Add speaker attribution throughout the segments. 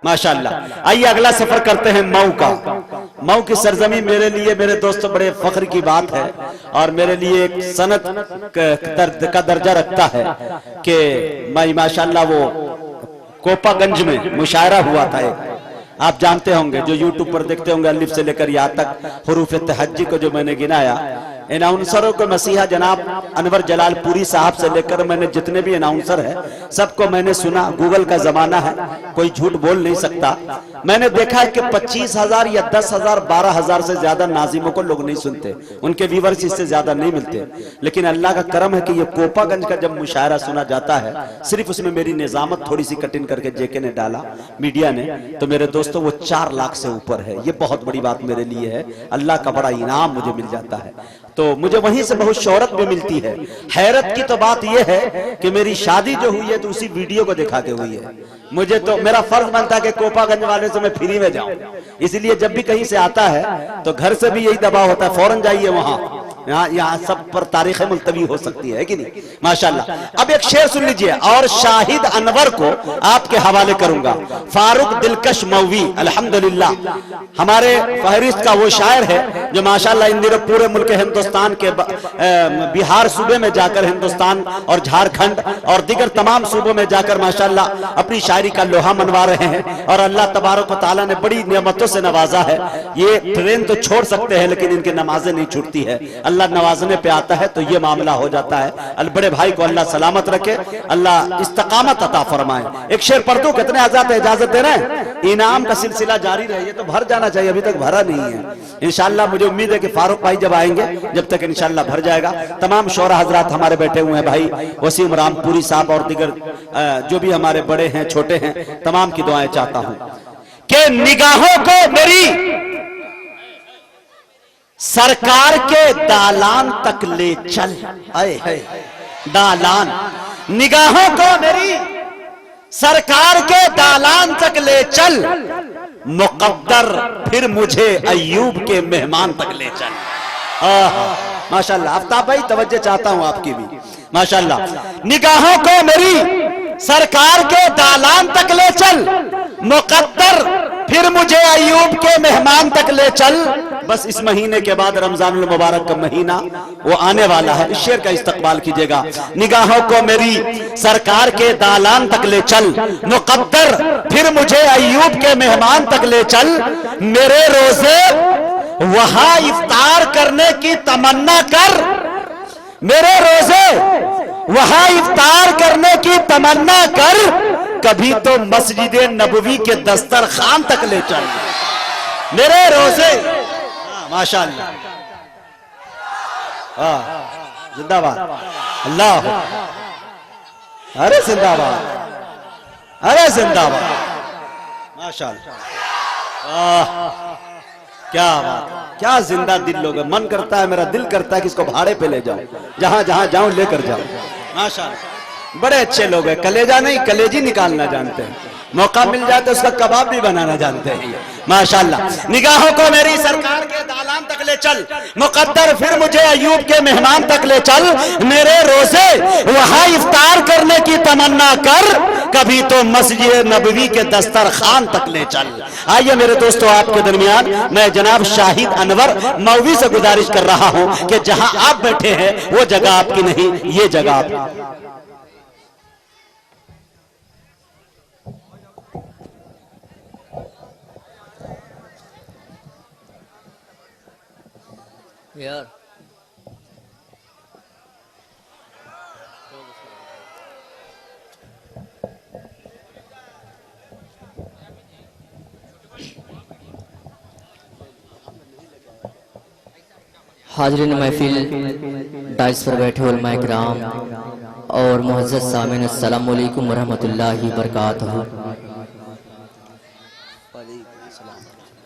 Speaker 1: माशाअल्लाह। आइए अगला सफर करते हैं मऊ का। मऊ की सरजमी मेरे लिए मेरे दोस्तों बड़े फख्र की बात है और मेरे लिए एक सनत का दर्जा रखता है कि मैं माशाअल्लाह वो कोपागंज में मुशायरा हुआ था एक, आप जानते होंगे जो यूट्यूब पर देखते होंगे, अलिफ से लेकर यहाँ तक हुरूफ तहज्जी को जो मैंने गिनाया, अनाउंसरों को मसीहा जनाब अनवर जलालपुरी साहब से लेकर मैंने जितने भी अनाउंसर है सबको मैंने सुना। गूगल का जमाना है, कोई झूठ बोल नहीं सकता। मैंने देखा है कि 25,000 या 10,000 12,000 से ज्यादा नाजिमों को लोग नहीं सुनते, उनके व्यूअर्स इससे ज्यादा नहीं मिलते। लेकिन अल्लाह का करम है कि ये कोपागंज का जब मुशायरा सुना जाता है, सिर्फ उसमें मेरी निजामत थोड़ी सी कटिंग करके जेके ने डाला, मीडिया ने, तो मेरे दोस्तों वो 4 लाख से ऊपर है। ये बहुत बड़ी बात मेरे लिए है, अल्लाह का बड़ा इनाम मुझे मिल जाता है, तो मुझे वहीं से बहुत शोहरत भी मिलती है। हैरत की तो बात यह है कि मेरी शादी जो हुई है तो उसी वीडियो को दिखा के हुई है। मुझे तो मेरा फर्ज बनता है कि कोपागंज वाले से मैं फ्री में जाऊं, इसलिए जब भी कहीं से आता है तो घर से भी यही दबाव होता है, फौरन जाइए वहां, यहाँ सब पर तारीख मुल्तवी हो सकती है कि नहीं। माशाल्लाह। अब एक शेर सुन लीजिए और शाहिद अनवर को आपके हवाले करूंगा। फारूक दिलकश मौवी अल्हम्दुलिल्लाह हमारे फहरिस्त का वो शायर है जो माशाल्लाह इन दिनों पूरे मुल्क हिंदुस्तान के बिहार सूबे में जाकर हिंदुस्तान और झारखंड और दीगर तमाम सूबों में जाकर माशाल्लाह अपनी शायरी का लोहा मनवा रहे हैं और अल्लाह तबारक व तआला ने बड़ी नेमतों से नवाजा है। ये ट्रेन तो छोड़ सकते हैं लेकिन इनकी नमाजें नहीं छूटती है। अल्लाह नवाजने पे आता है तो ये मामला हो जाता है। बड़े भाई को अल्लाह सलामत रखे, अल्लाह इस्तकामत अता फरमाए। एक शेर पढ़ दूं, कितने आजाद है, इजाजत दे रहे हैं? इनाम का सिलसिला जारी रहे, ये तो भर जाना चाहिए, अभी तक भरा नहीं है। इंशाअल्लाह मुझे उम्मीद है कि फारूक भाई जब आएंगे जब तक इंशाअल्लाह भर जाएगा। तमाम शोरा हजरात हमारे बैठे हुए हैं, भाई वसीम रामपुरी साहब और दीगर जो भी हमारे बड़े हैं छोटे हैं, तमाम की दुआएं चाहता हूं कि निगाहों को मेरी सरकार के दालान तक ले चल। आए दालान, निगाहों को मेरी सरकार के दालान तक ले चल, मुकद्दर फिर मुझे अय्यूब के मेहमान तक ले चल। माशाल्लाह। आफ्ताब भाई तवज्जो चाहता हूं आपकी भी, माशाल्लाह। निगाहों को मेरी सरकार के दालान तक ले चल, मुकद्दर फिर मुझे अय्यूब के मेहमान तक ले चल। बस इस महीने के बाद रमजानुल मुबारक का महीना वो आने वाला है, इस शेर का इस्तकबाल कीजिएगा। निगाहों को मेरी सरकार के दालान तक ले चल, मुकद्दर फिर मुझे अय्यूब के मेहमान तक ले चल। मेरे रोजे वहां इफ्तार करने की तमन्ना कर, मेरे रोजे वहां इफ्तार करने की तमन्ना कर, कभी तो मस्जिद नबवी के दस्तरखान तक ले चल। मेरे रोजे, माशाअल्लाह, जिंदाबाद, अल्लाह, अरे जिंदाबाद, अरे जिंदाबाद, माशाअल्लाह। क्या बात, क्या जिंदा दिल लोग, मन करता है, मेरा दिल करता है कि इसको भाड़े पे ले जाऊं, जहां जहां जाऊं लेकर जाऊं। माशाअल्लाह, बड़े अच्छे लोग हैं, कलेजा नहीं कलेजी निकालना जानते हैं, मौका मिल जाए तो उसका कबाब भी बनाना जानते हैं, माशाअल्लाह। निगाहों को मेरी सरकार के दालान तक ले चल, मुकद्दर फिर मुझे अय्यूब के मेहमान तक ले चल। मेरे रोजे वहां इफ्तार करने की तमन्ना कर, कभी तो मस्जिद नबवी के दस्तरखान तक ले चल। आइए मेरे दोस्तों, आपके दरमियान मैं जनाब शाहिद अनवर मौवी से गुजारिश कर रहा हूं कि जहां आप बैठे हैं वो जगह आपकी नहीं, ये जगह आपकी।
Speaker 2: यार हाज़रीन महफिल, डाइस पर बैठे उलमाए किराम और मुअज़्ज़ज़ सामीन, अस्सलामु अलैकुम वरहमतुल्लाहि वबरकातुहू।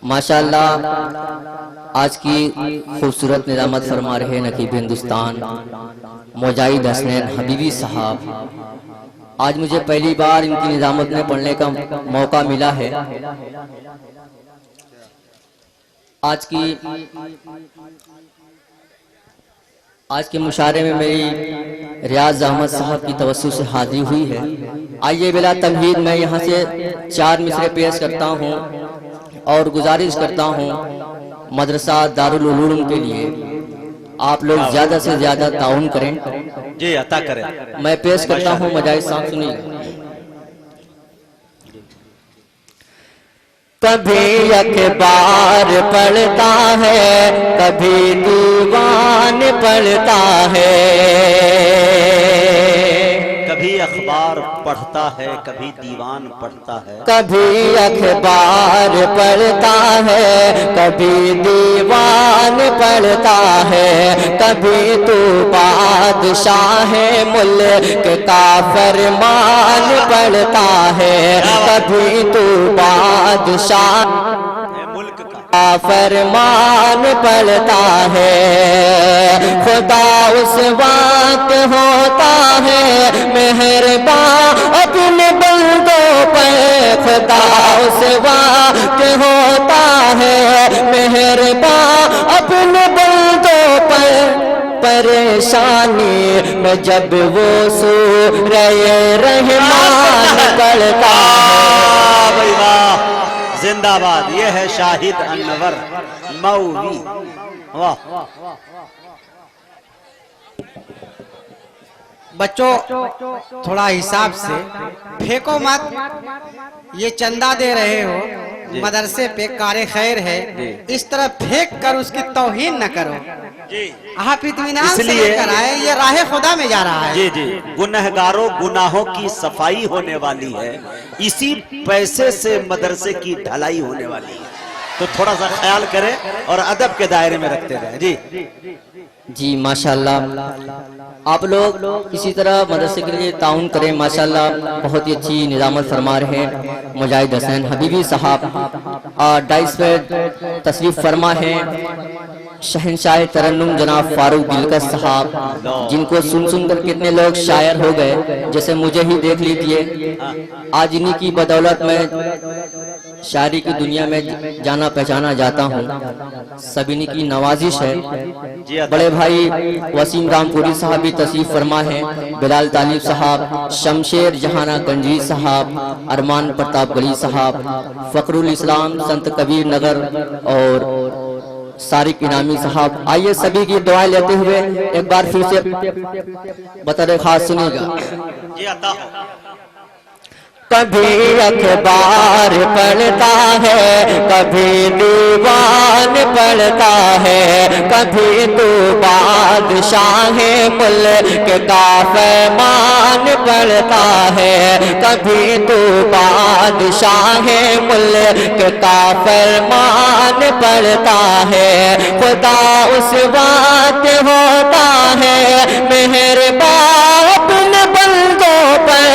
Speaker 2: माशाअल्लाह आज की खूबसूरत निज़ामत फरमा रहे नकीब हिंदुस्तान मुजाहिद हसनैन हबीबी साहब। आज मुझे पहली बार इनकी निज़ामत में पढ़ने का मौका मिला है। आज की آج کے مشاعرے میں میری ریاض احمد صاحب کی توسط سے حاضری ہوئی ہے. آئیے بلا تمہید میں یہاں سے 4 مصرے پیش کرتا ہوں اور گزارش کرتا ہوں مدرسہ دارالعلوم کے لیے آپ لوگ زیادہ سے زیادہ تعاون کریں.
Speaker 1: جی عطا کریں.
Speaker 2: میں پیش کرتا ہوں مجاہد صاحب سنیے. کبھی اخبار پڑھتا ہے کبھی دیوان پڑھتا ہے.
Speaker 1: کبھی اخبار پڑھتا ہے کبھی دیوان پڑھتا ہے.
Speaker 2: کبھی اخبار پڑھتا ہے کبھی دیوان پڑھتا ہے. کبھی تو بادشاہ ملک کا فرمان پڑھتا ہے. کبھی تو بادشاہ
Speaker 1: ملک کا
Speaker 2: فرمان پڑھتا ہے. خدا اس وقت ہوتا ہے مہربان اپنے بندوں پر. خدا اس وقت ہوتا ہے مہربان اپنے بندوں پر. پریشانی میں جب وہ سورہ رحمان پڑھتا ہے.
Speaker 1: بھائی واہ زندہ باد. یہ ہے شاہد انور مئوی. واہ.
Speaker 3: بچوں تھوڑا حساب سے پھینکو مت. یہ چندہ دے رہے ہو مدرسے پہ کار خیر ہے, اس طرح پھینک کر اس کی توہین نہ کرو. آپ اطمینان سے لے کر آئے, یہ راہ خدا میں جا رہا ہے.
Speaker 1: جی جی گنہگاروں گناہوں کی صفائی ہونے والی ہے, اسی پیسے سے مدرسے کی ڈھلائی ہونے والی ہے. تو تھوڑا سا خیال کریں اور ادب کے دائرے میں رکھتے رہیں. جی
Speaker 2: جی ماشاءاللہ آپ لوگ اسی طرح مدرسے کے لیے تعاون کریں. ماشاءاللہ بہت ہی اچھی نظامت فرما رہے ہیں مجاہد حسین حبیبی صاحب. اور ڈائس پہ تشریف فرما ہیں شہنشاہ ترنم جناب فاروق دلکش صاحب, جن کو سن کر کتنے لوگ شاعر ہو گئے, جیسے مجھے ہی دیکھ لیجئے. آج انہی کی بدولت میں شاعری کی دنیا میں جانا پہچانا جاتا ہوں. سب انہی کی نوازش ہے. بڑے بھائی وسیم رام پوری صاحب بھی تشریف فرما ہیں, بلال طالب صاحب, شمشیر جہانہ گنجی صاحب, ارمان پرتاپ گلی صاحب, فخر الاسلام سنت کبیر نگر اور سارق انعامی صاحب. آئیے سبھی کی دعائیں لیتے ہوئے ایک بار پھر سے بطور خاص سنیے گا.
Speaker 1: جی عطا ہو.
Speaker 2: کبھی اخبار پڑھتا ہے کبھی دیوان پڑھتا ہے. کبھی تو بادشاہ ملک کا فرمان پڑھتا ہے. کبھی تو بادشاہ ملک کا فرمان پڑھتا ہے. خدا اس وقت ہوتا ہے مہربان اپنے بندوں پر.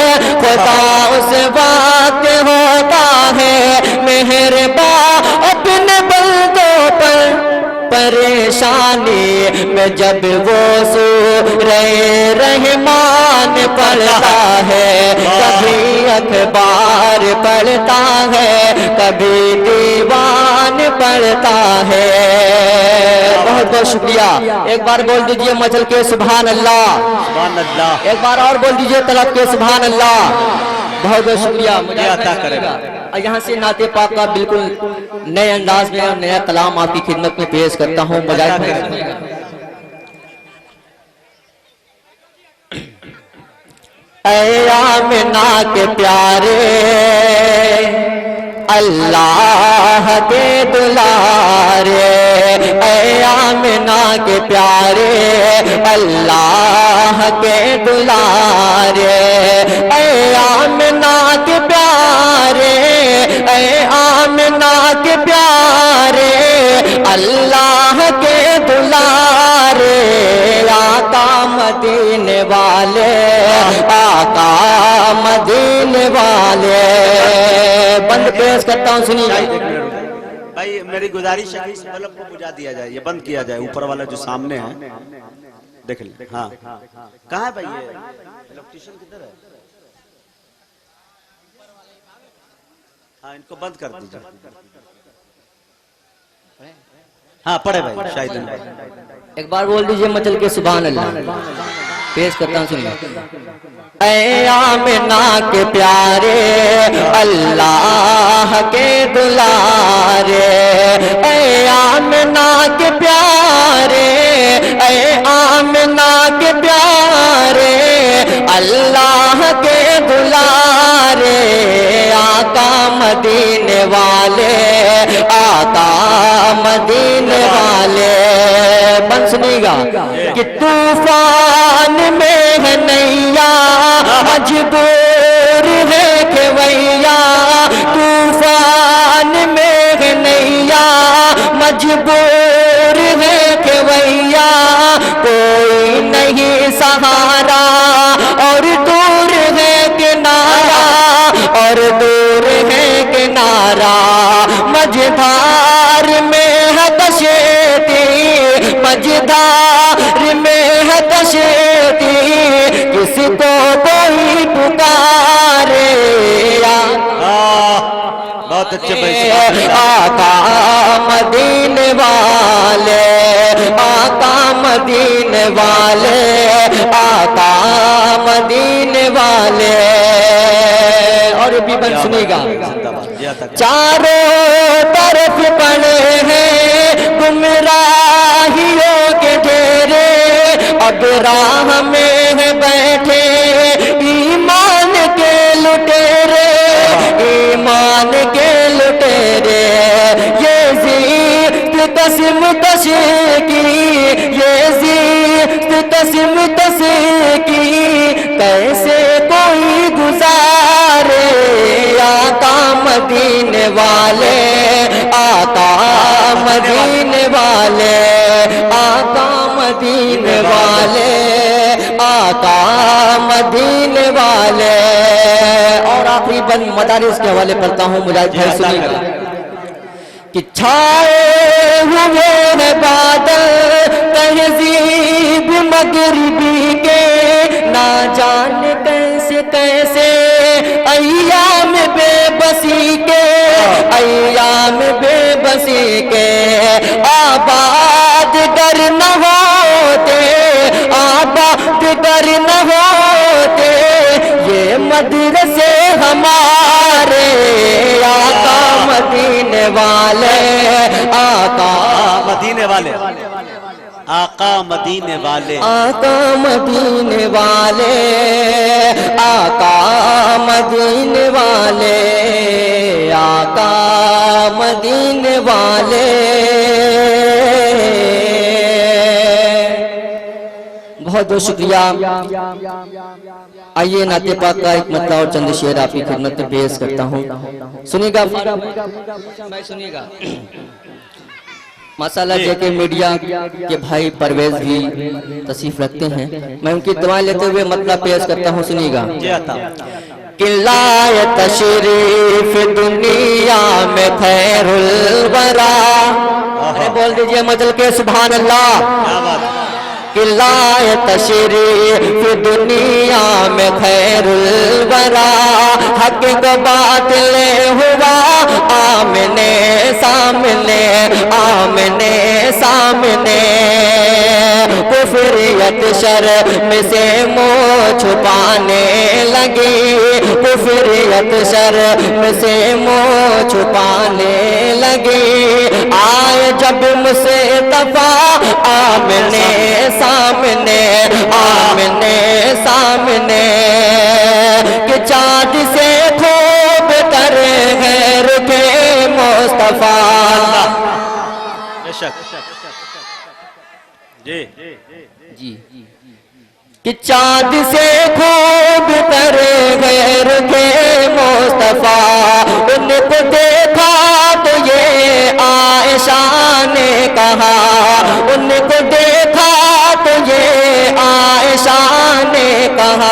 Speaker 2: خدا اس وقت ہوتا ہے مہربان اپنے بندوں پر. پریشانی میں جب وہ سورہ رحمان پڑھتا ہے. کبھی اخبار پڑھتا ہے کبھی دیوان پڑھتا ہے. بہت بہت شکریہ. ایک بار بول دیجئے مچل کے سبحان اللہ.
Speaker 1: سبحان اللہ.
Speaker 2: ایک بار اور بول دیجئے طلب کے سبحان اللہ. بہت بہت شکریہ. مجھے
Speaker 1: عطا کرے گا.
Speaker 2: یہاں سے نعت پاک کا بالکل نئے انداز میں اور نیا کلام آپ کی خدمت میں پیش کرتا ہوں. مجاہد بھائی سنیے گا. اے آمنہ کے پیارے اللہ کے دلارے. اے آمنہ کے پیارے اللہ کے دلارے. اے آمنہ کے پیارے اے آمنہ کے پیارے اللہ کے دلارے. آقا مدینے والے آقا مدینے والے. بند پیش کرتا ہوں سنیے.
Speaker 1: بھائی میری گزارش ہے اس بلب کو بجھا دیا جائے, یہ بند کیا جائے. اوپر والا جو سامنے ہے دیکھ لیں. ہاں کہاں ہے بھائی یہ الیکٹریشن کدھر ہے؟ ہاں ان کو بند کر دیجیے. हाँ पढ़े भाई शायद
Speaker 2: एक बार बोल दीजिए मचल के सुभान अल्लाह। पेश करता हूँ, सुनिए। ऐ आमिना के प्यारे अल्लाह के दुलारे, ऐ आमिना के प्यारे, ऐ आमिना के प्यारे अल्लाह के दुलारे, आका मदीने वाले, आका मदीने वाले। बन सुनिएगा कि तूफान में है नैया मजबूर है खेवैया, तूफान में है नैया मजबूर है खेवैया, कोई नहीं सहारा और दूर है किनारा, और दूर है किनारा, मझधार में है दशेती, मझधार में है दशेती, किसको कोई पुकारे।
Speaker 1: बहुत अच्छे भाई।
Speaker 2: आका मदीने वाले, आका मदीने वाले, आका मदीने वाले। और भी बन सुनिएगा। चारों तरफ पड़े हैं गुमराहियों के डेरे, अब राह में है बैठे ईमान के लुटेरे, ईमान के लुटेरे। ये ज़िद तस्म तश की, ये ज़िद तस्म तश की, कैसे कोई गुजारे। आका मदीने वाले, आका मदीने वाले, आका मदीने वाले, आका मदीने वाले। और आखिरी बंद मदारिस के हवाले पढ़ता हूँ, मुजाहिद भाई सुनिएगा। कि छाए हुए हैं बादल तहजीब मगरिबी के, ना जाने कैसे कैसे अय्याम बेबसी के, अय्याम बेबसी के। आबाद गर न होते, आबाद गर न होते ये मदरसे हमारे। आका मदीने वाले, आका
Speaker 1: मदीने वाले, आका मदीने वाले,
Speaker 2: आका मदीने वाले, आका मदीने वाले, आका मदीने वाले। बहुत बहुत शुक्रिया। आइए नाते पाक का एक मतलब और चंद शेर आपकी खिदमत में पेश करता हूँ, सुनिएगा भाई, सुनिएगा। माशाल्लाह जेके मीडिया के भाई परवेज भी तशरीफ रखते हैं, मैं उनकी दुआएं लेते हुए मतलब पेश करता हूँ, सुनिएगा। किलाए तशरीफ दुनिया में खैरुल वरा, अरे बोल दीजिए मजल के सुभान अल्लाह। किलाए तशरीफ दुनिया में खैरुल वरा, हक को बातिल हुआ आमने सामने, आमने सामने। कुफरियत शर्म से मुँह छुपाने लगी, कुफरियत शर्म से मुँह छुपाने लगी। आए जब मुझसे दफा आमने सामने, आमने सामने। कि चाँद से खूब तर है रुखे मुस्तफा,
Speaker 1: जी
Speaker 2: जी। कि चाँद से खूब तर है रुखे मुस्तफा, उनको देखा तो ये आयशा ने कहा, उनको देखा तो ये आयशा ने कहा।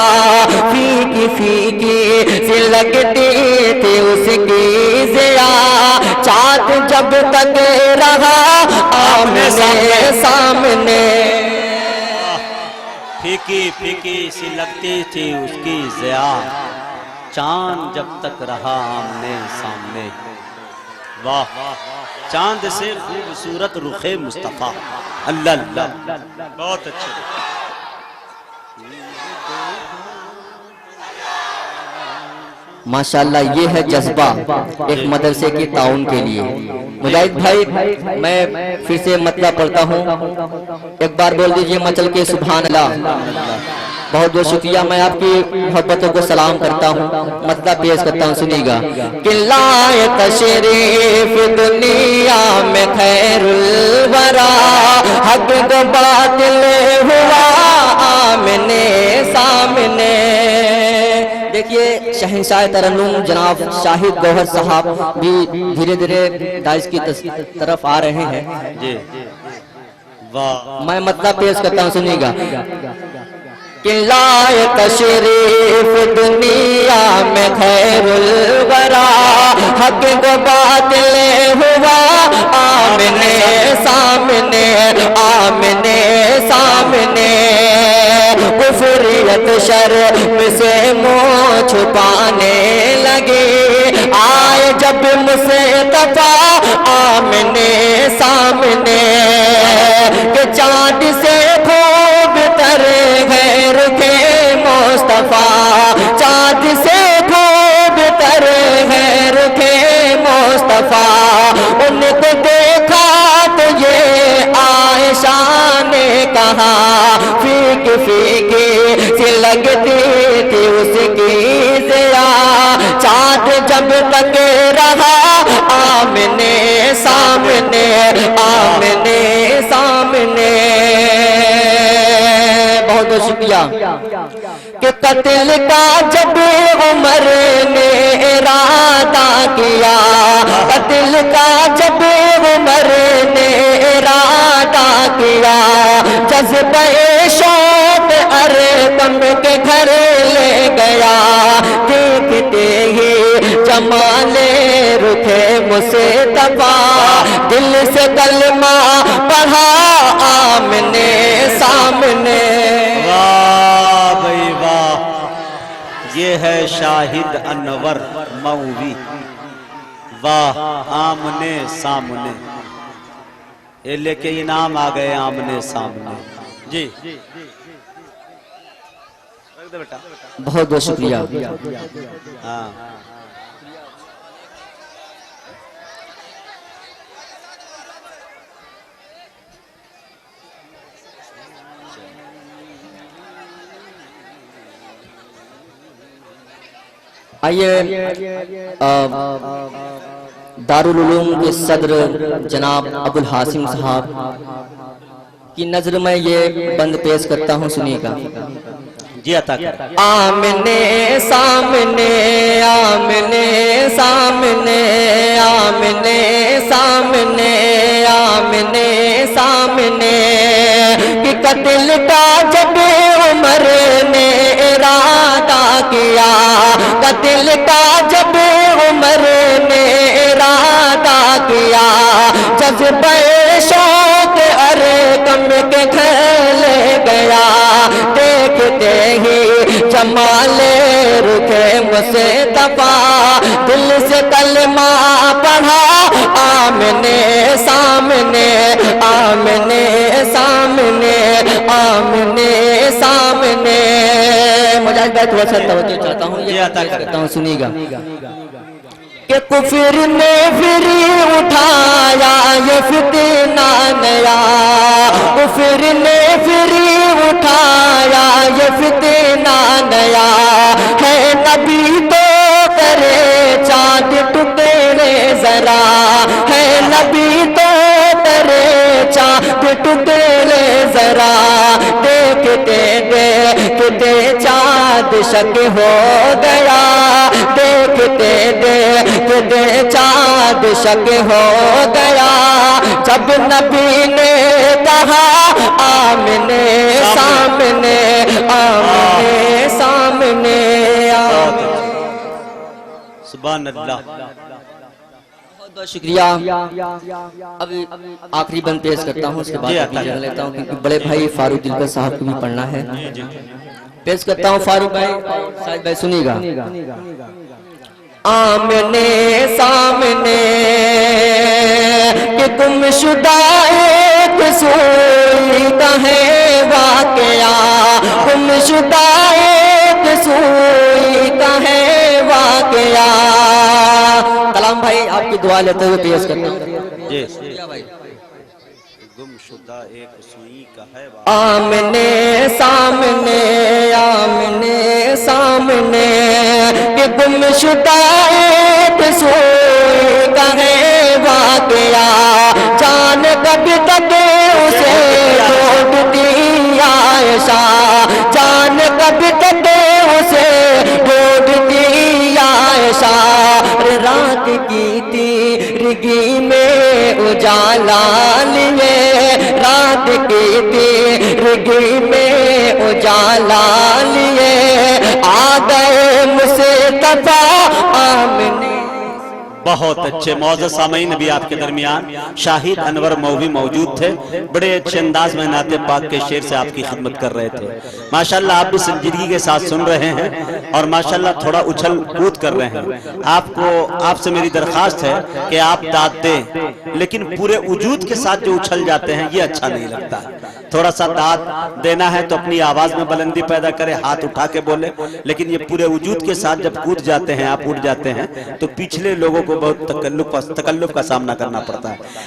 Speaker 2: फीकी फीकी सी लगती थी उसकी ज़िया, चाँद जब तक रहा आमने सामने।
Speaker 1: फीकी फीकी सी लगती थी उसकी ज़िया, चांद जब तक रहा आमने सामने। واہ چاند سے خوبصورت رخ مصطفیٰ اللہ اللہ بہت اچھے
Speaker 2: ماشاءاللہ یہ ہے جذبہ ایک مدرسے کی تعاون کے لیے۔ مجاہد بھائی میں پھر سے مطلب پڑھتا ہوں، ایک بار بول دیجئے مچل کے سبحان اللہ۔ بہت بہت شکریہ، میں آپ کی محبتوں کو سلام کرتا ہوں، مطلب پیش کرتا ہوں، سنیے گا کہ لائے تشریف دنیا میں خیر الورا، حق کو باطل ہوا آمنے سامنے۔ دیکھیے شہنشاہ ترنم جناب شاہد گوہر صاحب بھی دھیرے دھیرے داعش کی طرف آ رہے ہیں۔ میں مطلب پیش کرتا ہوں، سنیے گا کہ لائے تشریف دنیا میں خیر الورا، حق کو باطل ہوا آمنے سامنے آمنے سامنے۔ کفریت شرم سے منہ چھپانے لگی، آئے جب مصطفیٰ آمنے سامنے، کہ چاند سے خوب تر غیر کے مصطفیٰ، چاند سے خوب تر غیر کے مصطفیٰ، ان کو دیکھا تو یہ عائشہ نے کہا، فیک فیکی سی لگتی تھی اس کی ضیا، چاند جب تک رہا آمنے سامنے آمنے سامنے۔ بہت بہت شکریہ کہ قتل کا جب عمر نے ارادہ کیا، قتل کا جب عمر نے ارادہ کیا، جذبہ شوق ارقم کے گھر لے گیا، دیکھتے ہی جمال رخ مصطفیٰ، دل سے کلمہ پڑھا آمنے سامنے۔
Speaker 1: واہ بھائی واہ، یہ ہے شاہد انور مووی، واہ آمنے سامنے، یہ لے کے انعام آ گئے آمنے سامنے جی۔
Speaker 2: بہت بہت شکریہ۔
Speaker 1: ہاں
Speaker 2: آئیے دارالعلوم کے صدر جناب ابو الحاسم صاحب کی نظر میں یہ بند پیش کرتا ہوں، سنیے گا
Speaker 1: جی عطا کر۔
Speaker 2: آمنے سامنے آمنے سامنے آمنے سامنے آمنے سامنے، کہ قتل کا جب عمر نے ارادہ کیا، قتل کا جب عمر نے ارادہ کیا، جذبہ شوق ارقم کے گھر لے گیا، دیکھتے ہی جمال رخ مصطفیٰ، دل سے کلمہ پڑھا آمنے سامنے آمنے سامنے آمنے سامنے۔ مجاہد بھائی تھوڑا سا توجہ چاہتا ہوں، یہ عطا کرتا ہوں، سنیے گا کہ کفر نے پھر اٹھایا یہ فتنہ نیا، کفر نے پھر اٹھایا یہ فتنہ نیا، ہے نبی تو کرے چاند ٹکڑے ذرا، ہے نبی تو کرے چاند ٹکڑے ذرا، دیکھتے دیکھتے چاند شک ہو گیا، دیکھتے دیکھتے چاند شک ہو گیا، جب نبی نے کہا آمنے سامنے آمنے سامنے۔
Speaker 1: سبحان اللہ،
Speaker 2: بہت بہت شکریہ۔ اب آخری بند پیش کرتا ہوں، اس کے بعد اپنی جگہ لیتا ہوں، کیونکہ بڑے بھائی فاروق دلکر صاحب کو بھی پڑھنا ہے۔ پیش کرتا ہوں فاروق بھائی، شاہد بھائی سنیے گا۔ आमने सामने कि गुम शुदा एक सोई का है वाकया, गुम शुदा एक सोई का है वाकया। कलाम भाई आपकी दुआ लेते हुए पेश करता हूँ।
Speaker 1: जी
Speaker 2: भाई
Speaker 1: गुमशुदा एक सुई का है
Speaker 2: आमने सामने, आमने सामने कि गुमशुदा एक सोई का है वाकया। जान कब तक उसे ढूंढती आयशा, जान कब तक उसे ढूंढती आयशा। रात की तिरगी में उजाला लिए, रात की तिरगी में उजाला लिए आ गए मुस्तफा आमने।
Speaker 1: बहुत अच्छे मौजूद सामीन भी आपके दरमियान शाहिद अनवर मौवी मौजूद थे, बड़े अच्छे अंदाज में नाते पाक के शेर से आपकी खिदमत कर रहे थे। माशाल्लाह आप भी संजीदगी के साथ सुन रहे हैं और माशाल्लाह थोड़ा उछल कूद कर रहे हैं। आपसे मेरी दरखास्त है कि आप दाद दें, लेकिन पूरे वजूद के साथ जो उछल जाते हैं ये अच्छा नहीं लगता। थोड़ा सा दाद देना है तो अपनी आवाज में बुलंदी पैदा करे, हाथ उठा के बोले, लेकिन ये पूरे वजूद के साथ जब कूद जाते हैं, आप उठ जाते हैं, तो पिछले लोगों को बहुत तकल्लुफ का सामना करना पड़ता है।